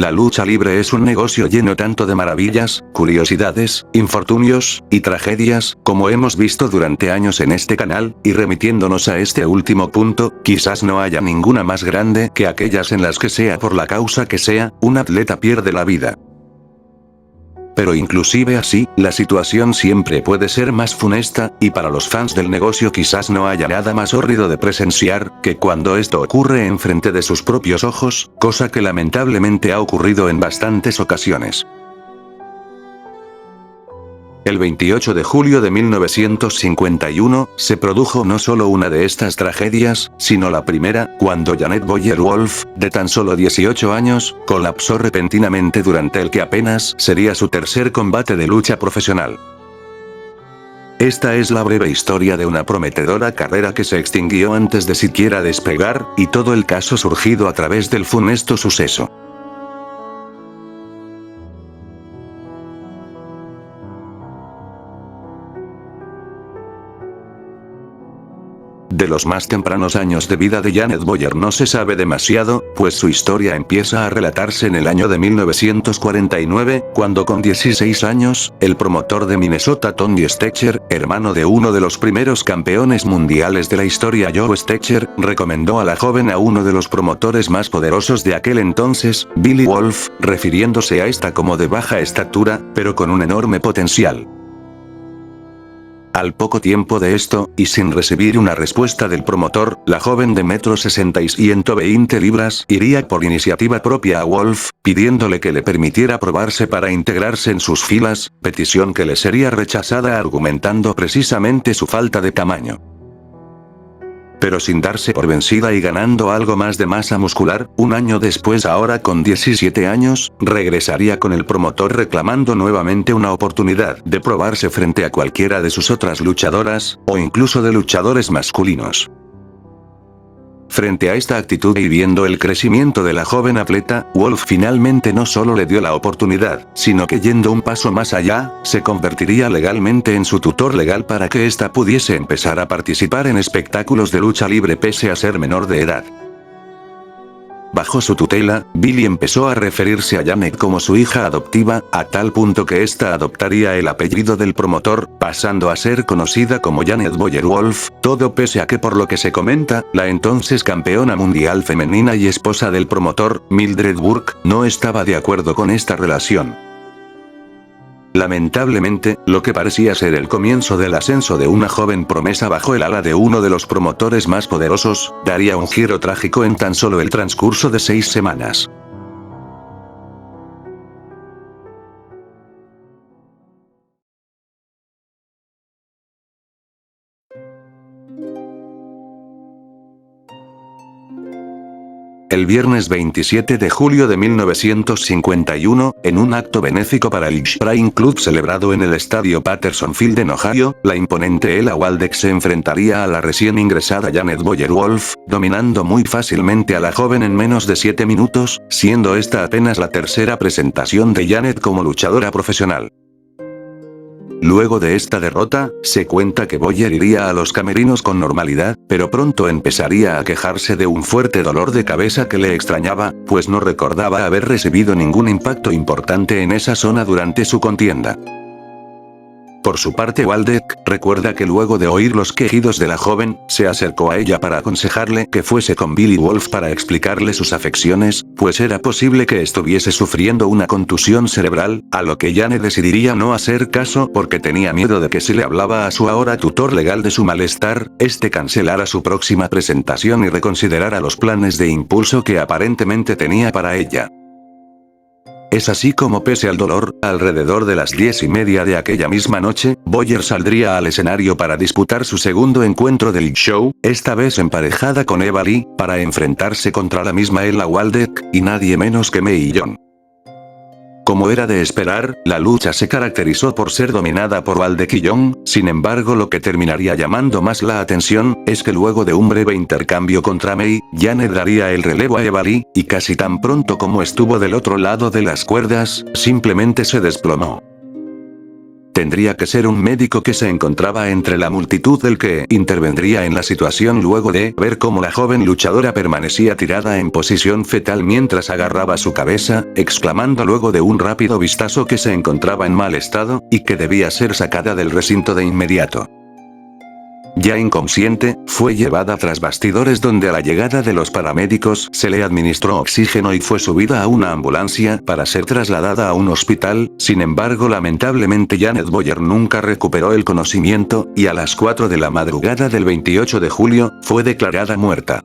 La lucha libre es un negocio lleno tanto de maravillas, curiosidades, infortunios, y tragedias, como hemos visto durante años en este canal, y remitiéndonos a este último punto, quizás no haya ninguna más grande que aquellas en las que sea por la causa que sea, un atleta pierde la vida. Pero inclusive así, la situación siempre puede ser más funesta, y para los fans del negocio quizás no haya nada más horrido de presenciar, que cuando esto ocurre enfrente de sus propios ojos, cosa que lamentablemente ha ocurrido en bastantes ocasiones. El 28 de julio de 1951, se produjo no solo una de estas tragedias, sino la primera, cuando Janet Boyer-Wolf, de tan solo 18 años, colapsó repentinamente durante el que apenas sería su tercer combate de lucha profesional. Esta es la breve historia de una prometedora carrera que se extinguió antes de siquiera despegar, y todo el caso surgido a través del funesto suceso. De los más tempranos años de vida de Janet Boyer no se sabe demasiado, pues su historia empieza a relatarse en el año de 1949, cuando con 16 años, el promotor de Minnesota Tony Stecher, hermano de uno de los primeros campeones mundiales de la historia Joe Stecher, recomendó a la joven a uno de los promotores más poderosos de aquel entonces, Billy Wolf, refiriéndose a esta como de baja estatura, pero con un enorme potencial. Al poco tiempo de esto, y sin recibir una respuesta del promotor, la joven de 1,60 m y 120 libras iría por iniciativa propia a Wolf, pidiéndole que le permitiera probarse para integrarse en sus filas, petición que le sería rechazada argumentando precisamente su falta de tamaño. Pero sin darse por vencida y ganando algo más de masa muscular, un año después, ahora con 17 años, regresaría con el promotor reclamando nuevamente una oportunidad de probarse frente a cualquiera de sus otras luchadoras, o incluso de luchadores masculinos. Frente a esta actitud y viendo el crecimiento de la joven atleta, Wolf finalmente no solo le dio la oportunidad, sino que yendo un paso más allá, se convertiría legalmente en su tutor legal para que ésta pudiese empezar a participar en espectáculos de lucha libre pese a ser menor de edad. Bajo su tutela, Billy empezó a referirse a Janet como su hija adoptiva, a tal punto que ésta adoptaría el apellido del promotor, pasando a ser conocida como Janet Boyer-Wolf, todo pese a que por lo que se comenta, la entonces campeona mundial femenina y esposa del promotor, Mildred Burke, no estaba de acuerdo con esta relación. Lamentablemente, lo que parecía ser el comienzo del ascenso de una joven promesa bajo el ala de uno de los promotores más poderosos, daría un giro trágico en tan solo el transcurso de 6 semanas. El viernes 27 de julio de 1951, en un acto benéfico para el Shrine Club celebrado en el estadio Patterson Field en Ohio, la imponente Ella Waldeck se enfrentaría a la recién ingresada Janet Boyer-Wolf, dominando muy fácilmente a la joven en menos de 7 minutos, siendo esta apenas la tercera presentación de Janet como luchadora profesional. Luego de esta derrota, se cuenta que Boyer iría a los camerinos con normalidad, pero pronto empezaría a quejarse de un fuerte dolor de cabeza que le extrañaba, pues no recordaba haber recibido ningún impacto importante en esa zona durante su contienda. Por su parte, Waldeck recuerda que luego de oír los quejidos de la joven, se acercó a ella para aconsejarle que fuese con Billy Wolf para explicarle sus afecciones, pues era posible que estuviese sufriendo una contusión cerebral, a lo que Janet decidiría no hacer caso porque tenía miedo de que si le hablaba a su ahora tutor legal de su malestar, este cancelara su próxima presentación y reconsiderara los planes de impulso que aparentemente tenía para ella. Es así como pese al dolor, alrededor de las 10:30 de aquella misma noche, Boyer saldría al escenario para disputar su segundo encuentro del show, esta vez emparejada con Eva Lee, para enfrentarse contra la misma Ella Waldeck, y nadie menos que Mae Young. Como era de esperar, la lucha se caracterizó por ser dominada por Waldeck y Young, sin embargo lo que terminaría llamando más la atención, es que luego de un breve intercambio contra Mae, Janet daría el relevo a Eva Lee, y casi tan pronto como estuvo del otro lado de las cuerdas, simplemente se desplomó. Tendría que ser un médico que se encontraba entre la multitud el que intervendría en la situación luego de ver cómo la joven luchadora permanecía tirada en posición fetal mientras agarraba su cabeza, exclamando luego de un rápido vistazo que se encontraba en mal estado, y que debía ser sacada del recinto de inmediato. Ya inconsciente, fue llevada tras bastidores donde a la llegada de los paramédicos se le administró oxígeno y fue subida a una ambulancia para ser trasladada a un hospital. Sin embargo, lamentablemente Janet Boyer nunca recuperó el conocimiento, y a las 4 de la madrugada del 28 de julio, fue declarada muerta.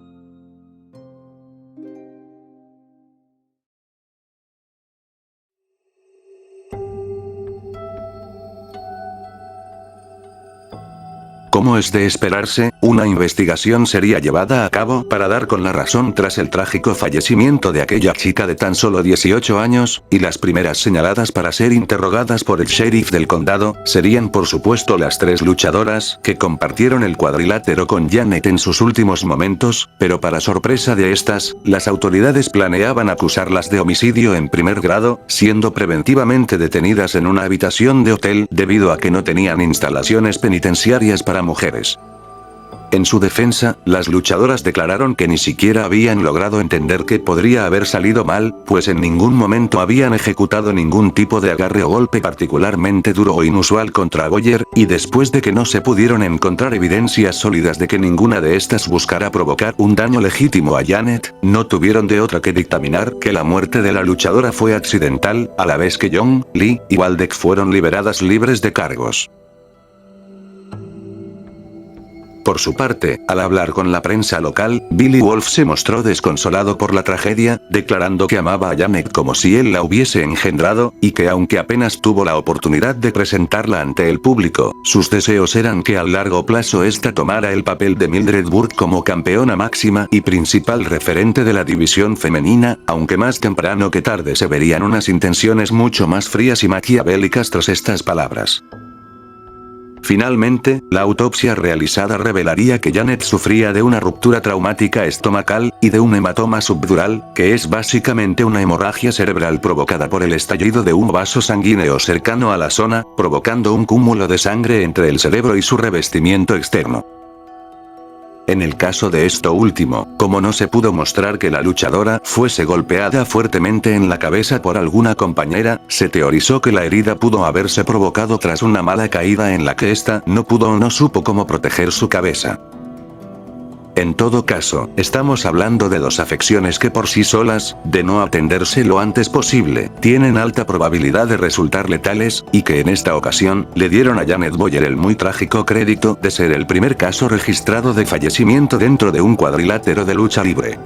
Como es de esperarse, una investigación sería llevada a cabo para dar con la razón tras el trágico fallecimiento de aquella chica de tan solo 18 años, y las primeras señaladas para ser interrogadas por el sheriff del condado, serían por supuesto las 3 luchadoras que compartieron el cuadrilátero con Janet en sus últimos momentos, pero para sorpresa de estas, las autoridades planeaban acusarlas de homicidio en primer grado, siendo preventivamente detenidas en una habitación de hotel debido a que no tenían instalaciones penitenciarias para mujeres. En su defensa, las luchadoras declararon que ni siquiera habían logrado entender qué podría haber salido mal, pues en ningún momento habían ejecutado ningún tipo de agarre o golpe particularmente duro o inusual contra Boyer, y después de que no se pudieron encontrar evidencias sólidas de que ninguna de estas buscara provocar un daño legítimo a Janet, no tuvieron de otra que dictaminar que la muerte de la luchadora fue accidental, a la vez que Young, Lee y Waldeck fueron liberadas libres de cargos. Por su parte, al hablar con la prensa local, Billy Wolf se mostró desconsolado por la tragedia, declarando que amaba a Janet como si él la hubiese engendrado, y que aunque apenas tuvo la oportunidad de presentarla ante el público, sus deseos eran que a largo plazo ésta tomara el papel de Mildred Burke como campeona máxima y principal referente de la división femenina, aunque más temprano que tarde se verían unas intenciones mucho más frías y maquiavélicas tras estas palabras. Finalmente, la autopsia realizada revelaría que Janet sufría de una ruptura traumática estomacal, y de un hematoma subdural, que es básicamente una hemorragia cerebral provocada por el estallido de un vaso sanguíneo cercano a la zona, provocando un cúmulo de sangre entre el cerebro y su revestimiento externo. En el caso de esto último, como no se pudo mostrar que la luchadora fuese golpeada fuertemente en la cabeza por alguna compañera, se teorizó que la herida pudo haberse provocado tras una mala caída en la que ésta no pudo o no supo cómo proteger su cabeza. En todo caso, estamos hablando de 2 afecciones que por sí solas, de no atenderse lo antes posible, tienen alta probabilidad de resultar letales, y que en esta ocasión, le dieron a Janet Boyer el muy trágico crédito de ser el primer caso registrado de fallecimiento dentro de un cuadrilátero de lucha libre.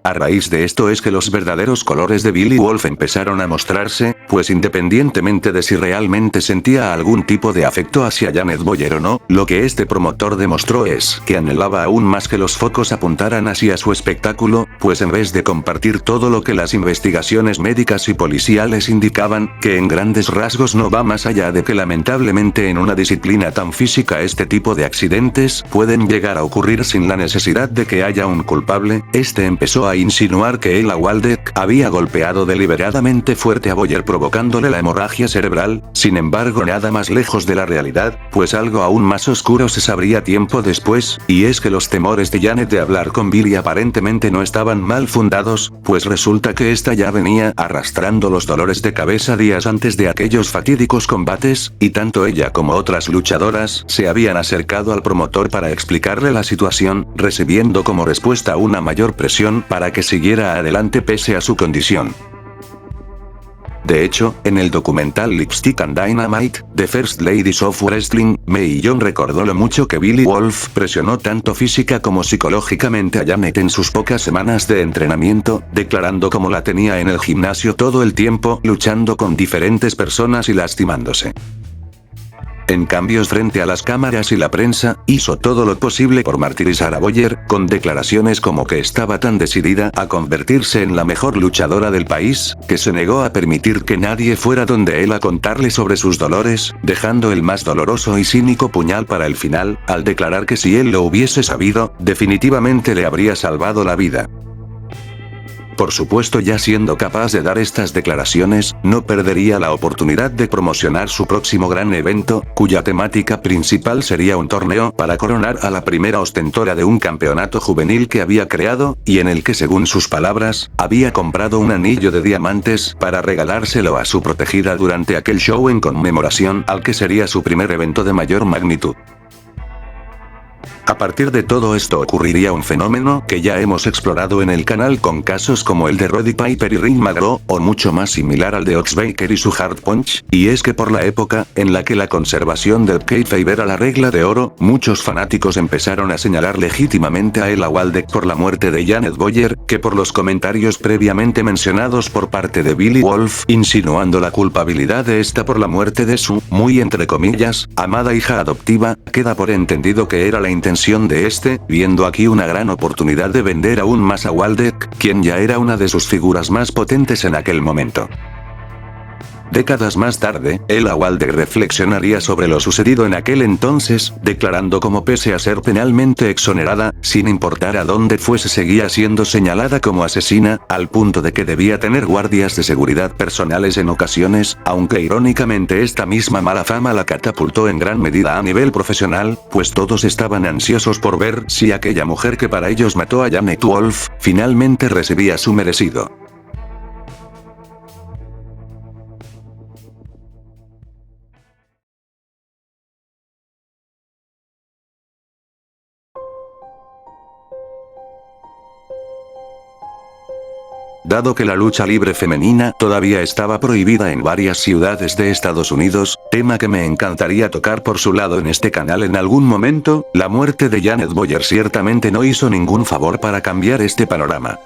A raíz de esto es que los verdaderos colores de Billy Wolf empezaron a mostrarse, pues independientemente de si realmente sentía algún tipo de afecto hacia Janet Boyer o no, lo que este promotor demostró es que anhelaba aún más que los focos apuntaran hacia su espectáculo, pues en vez de compartir todo lo que las investigaciones médicas y policiales indicaban, que en grandes rasgos no va más allá de que lamentablemente en una disciplina tan física este tipo de accidentes pueden llegar a ocurrir sin la necesidad de que haya un culpable, este empezó a insinuar que Ella Waldeck había golpeado deliberadamente fuerte a Boyer provocándole la hemorragia cerebral, sin embargo nada más lejos de la realidad, pues algo aún más oscuro se sabría tiempo después, y es que los temores de Janet de hablar con Billy aparentemente no estaban mal fundados, pues resulta que esta ya venía arrastrando los dolores de cabeza días antes de aquellos fatídicos combates, y tanto ella como otras luchadoras se habían acercado al promotor para explicarle la situación, recibiendo como respuesta una mayor presión para que siguiera adelante pese a su condición. De hecho, en el documental Lipstick and Dynamite, The First Ladies of Wrestling, Mae Young recordó lo mucho que Billy Wolf presionó tanto física como psicológicamente a Janet en sus pocas semanas de entrenamiento, declarando cómo la tenía en el gimnasio todo el tiempo luchando con diferentes personas y lastimándose. En cambio, frente a las cámaras y la prensa, hizo todo lo posible por martirizar a Boyer, con declaraciones como que estaba tan decidida a convertirse en la mejor luchadora del país, que se negó a permitir que nadie fuera donde él a contarle sobre sus dolores, dejando el más doloroso y cínico puñal para el final, al declarar que si él lo hubiese sabido, definitivamente le habría salvado la vida. Por supuesto, ya siendo capaz de dar estas declaraciones, no perdería la oportunidad de promocionar su próximo gran evento, cuya temática principal sería un torneo para coronar a la primera ostentora de un campeonato juvenil que había creado, y en el que, según sus palabras, había comprado un anillo de diamantes para regalárselo a su protegida durante aquel show en conmemoración al que sería su primer evento de mayor magnitud. A partir de todo esto ocurriría un fenómeno que ya hemos explorado en el canal con casos como el de Roddy Piper y Ring McGraw, o mucho más similar al de Ox Baker y su Hard Punch, y es que por la época en la que la conservación del kayfabe era la regla de oro, muchos fanáticos empezaron a señalar legítimamente a Ella Waldeck por la muerte de Janet Boyer, que por los comentarios previamente mencionados por parte de Billy Wolf, insinuando la culpabilidad de esta por la muerte de su, muy entre comillas, amada hija adoptiva, queda por entendido que era la intención de este, viendo aquí una gran oportunidad de vender aún más a Waldeck, quien ya era una de sus figuras más potentes en aquel momento. Décadas más tarde, Ella Waldeck reflexionaría sobre lo sucedido en aquel entonces, declarando como pese a ser penalmente exonerada, sin importar a dónde fuese seguía siendo señalada como asesina, al punto de que debía tener guardias de seguridad personales en ocasiones, aunque irónicamente esta misma mala fama la catapultó en gran medida a nivel profesional, pues todos estaban ansiosos por ver si aquella mujer que para ellos mató a Janet Wolf, finalmente recibía su merecido. Dado que la lucha libre femenina todavía estaba prohibida en varias ciudades de Estados Unidos, tema que me encantaría tocar por su lado en este canal en algún momento, la muerte de Janet Boyer ciertamente no hizo ningún favor para cambiar este panorama.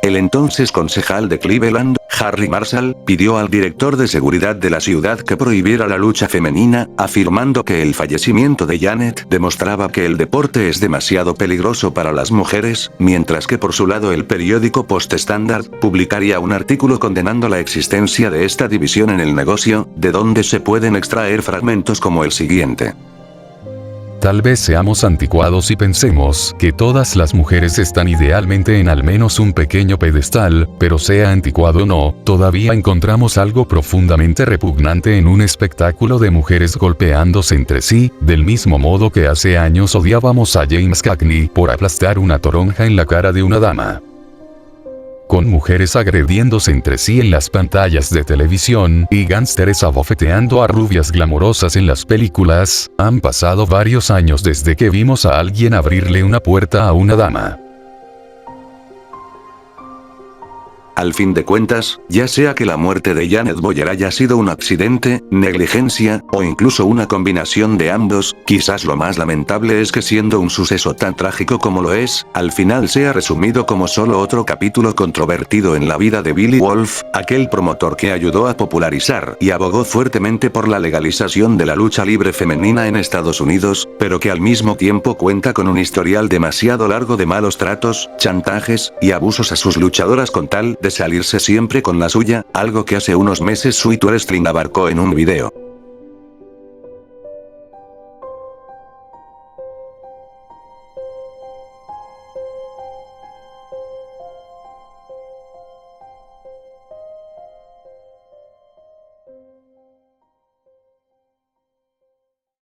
El entonces concejal de Cleveland, Harry Marshall, pidió al director de seguridad de la ciudad que prohibiera la lucha femenina, afirmando que el fallecimiento de Janet demostraba que el deporte es demasiado peligroso para las mujeres, mientras que por su lado el periódico Post-Standard publicaría un artículo condenando la existencia de esta división en el negocio, de donde se pueden extraer fragmentos como el siguiente. Tal vez seamos anticuados y pensemos que todas las mujeres están idealmente en al menos un pequeño pedestal, pero sea anticuado o no, todavía encontramos algo profundamente repugnante en un espectáculo de mujeres golpeándose entre sí, del mismo modo que hace años odiábamos a James Cagney por aplastar una toronja en la cara de una dama. Con mujeres agrediéndose entre sí en las pantallas de televisión y gángsteres abofeteando a rubias glamorosas en las películas, han pasado varios años desde que vimos a alguien abrirle una puerta a una dama. Al fin de cuentas, ya sea que la muerte de Janet Boyer haya sido un accidente, negligencia, o incluso una combinación de ambos, quizás lo más lamentable es que siendo un suceso tan trágico como lo es, al final sea resumido como solo otro capítulo controvertido en la vida de Billy Wolf, aquel promotor que ayudó a popularizar y abogó fuertemente por la legalización de la lucha libre femenina en Estados Unidos, pero que al mismo tiempo cuenta con un historial demasiado largo de malos tratos, chantajes y abusos a sus luchadoras con tal de salirse siempre con la suya, algo que hace unos meses Sweet Wrestling abarcó en un video.